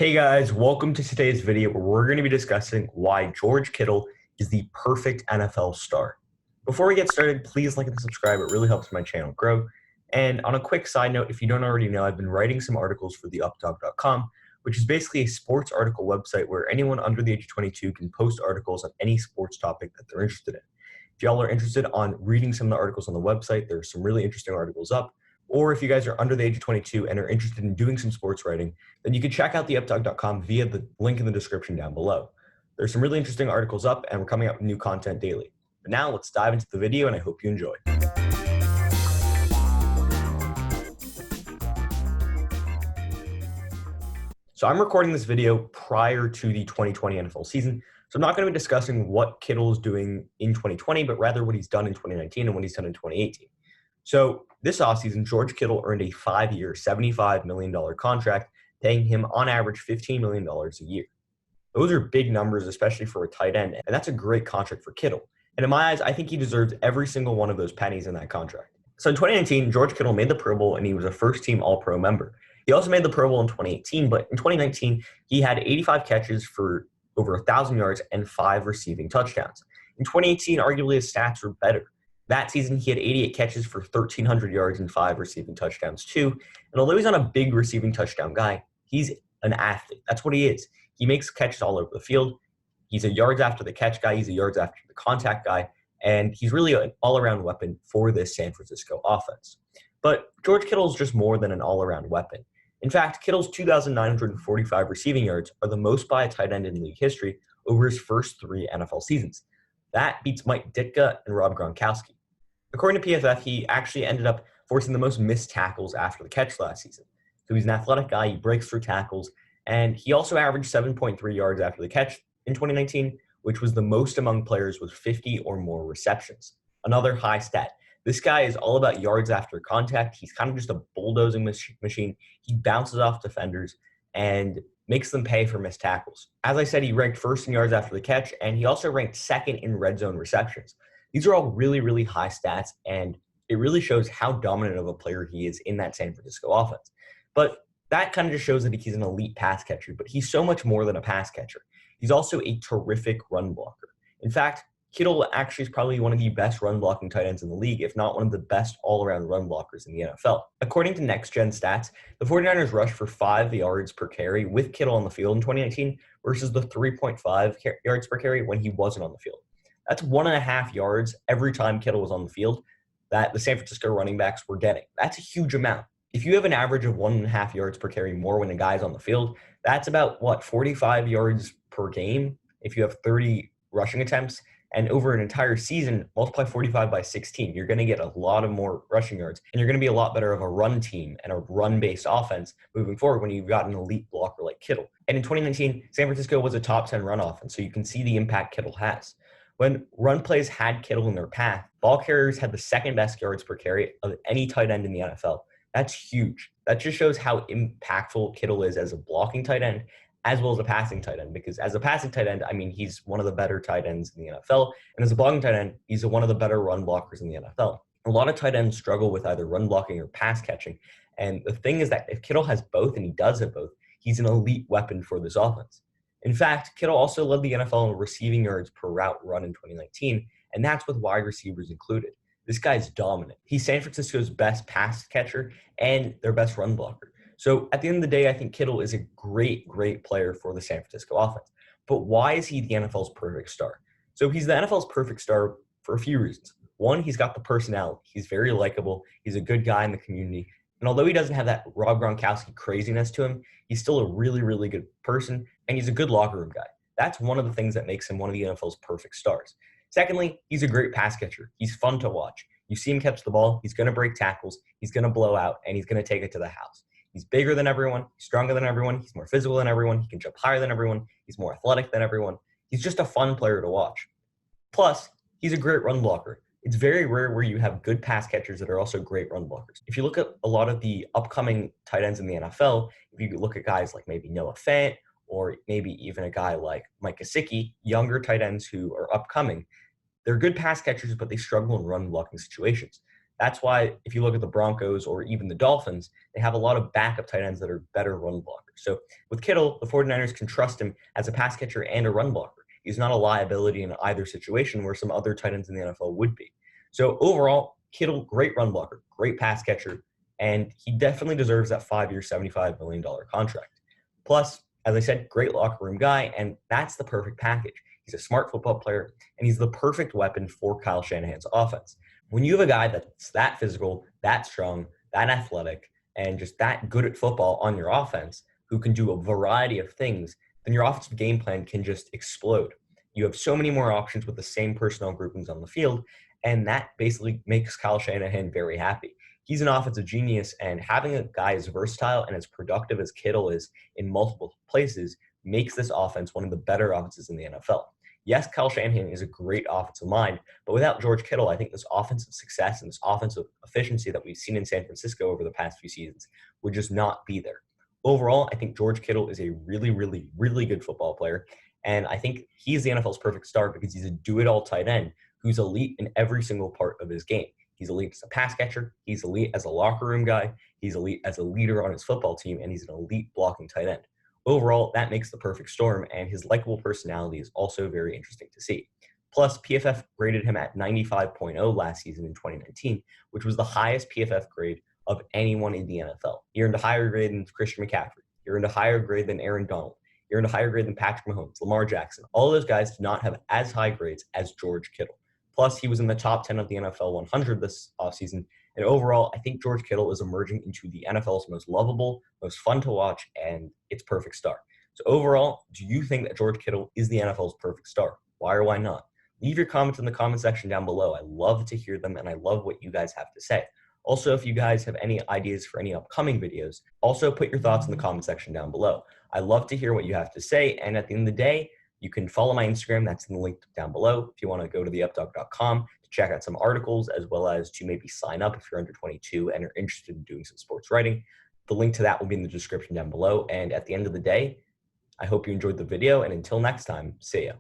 Hey guys, welcome to today's video where we're going to be discussing why George Kittle is the perfect NFL star. Before we get started, please like and subscribe. It really helps my channel grow. And on a quick side note, if you don't already know, I've been writing some articles for theupdog.com, which is basically a sports article website where anyone under the age of 22 can post articles on any sports topic that they're interested in. If y'all are interested on reading some of the articles on the website, there's some really interesting articles up. Or if you guys are under the age of 22 and are interested in doing some sports writing, then you can check out theupdog.com via the link in the description down below. There's some really interesting articles up, and we're coming out with new content daily. But now let's dive into the video, and I hope you enjoy. So I'm recording this video prior to the 2020 NFL season, so I'm not going to be discussing what Kittle is doing in 2020, but rather what he's done in 2019 and what he's done in 2018. So this offseason, George Kittle earned a 5-year, $75 million contract, paying him on average $15 million a year. Those are big numbers, especially for a tight end, and that's a great contract for Kittle. And in my eyes, I think he deserves every single one of those pennies in that contract. So in 2019, George Kittle made the Pro Bowl, and he was a first-team All-Pro member. He also made the Pro Bowl in 2018, but in 2019, he had 85 catches for over 1,000 yards and 5 receiving touchdowns. In 2018, arguably his stats were better. That season, he had 88 catches for 1,300 yards and 5 receiving touchdowns, too. And although he's not a big receiving touchdown guy, he's an athlete. That's what he is. He makes catches all over the field. He's a yards after the catch guy. He's a yards after the contact guy. And he's really an all-around weapon for this San Francisco offense. But George Kittle is just more than an all-around weapon. In fact, Kittle's 2,945 receiving yards are the most by a tight end in league history over his first 3 NFL seasons. That beats Mike Ditka and Rob Gronkowski. According to PFF, he actually ended up forcing the most missed tackles after the catch last season. So he's an athletic guy, he breaks through tackles, and he also averaged 7.3 yards after the catch in 2019, which was the most among players with 50 or more receptions. Another high stat. This guy is all about yards after contact. He's kind of just a bulldozing machine. He bounces off defenders and makes them pay for missed tackles. As I said, he ranked first in yards after the catch, and he also ranked second in red zone receptions. These are all really, really high stats, and it really shows how dominant of a player he is in that San Francisco offense. But that kind of just shows that he's an elite pass catcher, but he's so much more than a pass catcher. He's also a terrific run blocker. In fact, Kittle actually is probably one of the best run-blocking tight ends in the league, if not one of the best all-around run blockers in the NFL. According to Next Gen Stats, the 49ers rushed for 5 yards per carry with Kittle on the field in 2019 versus the 3.5 yards per carry when he wasn't on the field. That's 1.5 yards every time Kittle was on the field that the San Francisco running backs were getting. That's a huge amount. If you have an average of 1.5 yards per carry more when a guy's on the field, that's about, 45 yards per game if you have 30 rushing attempts. And over an entire season, multiply 45 by 16. You're going to get a lot of more rushing yards, and you're going to be a lot better of a run team and a run-based offense moving forward when you've got an elite blocker like Kittle. And in 2019, San Francisco was a top 10 run offense, so you can see the impact Kittle has. When run plays had Kittle in their path, ball carriers had the second best yards per carry of any tight end in the NFL. That's huge. That just shows how impactful Kittle is as a blocking tight end as well as a passing tight end, because as a passing tight end, I mean, he's one of the better tight ends in the NFL. And as a blocking tight end, he's one of the better run blockers in the NFL. A lot of tight ends struggle with either run blocking or pass catching. And the thing is that if Kittle has both, and he does have both, he's an elite weapon for this offense. In fact, Kittle also led the NFL in receiving yards per route run in 2019, and that's with wide receivers included. This guy's dominant. He's San Francisco's best pass catcher and their best run blocker. So at the end of the day, I think Kittle is a great, great player for the San Francisco offense. But why is he the NFL's perfect star? So he's the NFL's perfect star for a few reasons. One, he's got the personality. He's very likable. He's a good guy in the community. And although he doesn't have that Rob Gronkowski craziness to him, he's still a really, really good person, and he's a good locker room guy. That's one of the things that makes him one of the NFL's perfect stars. Secondly, he's a great pass catcher. He's fun to watch. You see him catch the ball, he's going to break tackles, he's going to blow out, and he's going to take it to the house. He's bigger than everyone, he's stronger than everyone, he's more physical than everyone, he can jump higher than everyone, he's more athletic than everyone. He's just a fun player to watch. Plus, he's a great run blocker. It's very rare where you have good pass catchers that are also great run blockers. If you look at a lot of the upcoming tight ends in the NFL, if you look at guys like maybe Noah Fant or maybe even a guy like Mike Gesicki, younger tight ends who are upcoming, they're good pass catchers, but they struggle in run blocking situations. That's why if you look at the Broncos or even the Dolphins, they have a lot of backup tight ends that are better run blockers. So with Kittle, the 49ers can trust him as a pass catcher and a run blocker. He's not a liability in either situation where some other tight ends in the NFL would be. So overall, Kittle, great run blocker, great pass catcher, and he definitely deserves that 5-year, $75 million contract. Plus, as I said, great locker room guy, and that's the perfect package. He's a smart football player, and he's the perfect weapon for Kyle Shanahan's offense. When you have a guy that's that physical, that strong, that athletic, and just that good at football on your offense, who can do a variety of things, then your offensive game plan can just explode. You have so many more options with the same personnel groupings on the field, and that basically makes Kyle Shanahan very happy. He's an offensive genius, and having a guy as versatile and as productive as Kittle is in multiple places makes this offense one of the better offenses in the NFL. Yes, Kyle Shanahan is a great offensive mind, but without George Kittle, I think this offensive success and this offensive efficiency that we've seen in San Francisco over the past few seasons would just not be there. Overall, I think George Kittle is a really, really, really good football player, and I think he's the NFL's perfect start because he's a do-it-all tight end who's elite in every single part of his game. He's elite as a pass catcher, he's elite as a locker room guy, he's elite as a leader on his football team, and he's an elite blocking tight end. Overall, that makes the perfect storm, and his likable personality is also very interesting to see. Plus, PFF graded him at 95.0 last season in 2019, which was the highest PFF grade of anyone in the NFL. He earned a higher grade than Christian McCaffrey. He earned a higher grade than Aaron Donald. He earned a higher grade than Patrick Mahomes, Lamar Jackson. All of those guys did not have as high grades as George Kittle. Plus, he was in the top 10 of the NFL 100 this offseason. And overall, I think George Kittle is emerging into the NFL's most lovable, most fun to watch, and its perfect star. So overall, do you think that George Kittle is the NFL's perfect star? Why or why not? Leave your comments in the comment section down below. I love to hear them, and I love what you guys have to say. Also, if you guys have any ideas for any upcoming videos, also put your thoughts in the comment section down below. I love to hear what you have to say, and at the end of the day, you can follow my Instagram. That's in the link down below. If you want to go to theupdog.com to check out some articles, as well as to maybe sign up if you're under 22 and are interested in doing some sports writing. The link to that will be in the description down below. And at the end of the day, I hope you enjoyed the video. And until next time, see ya.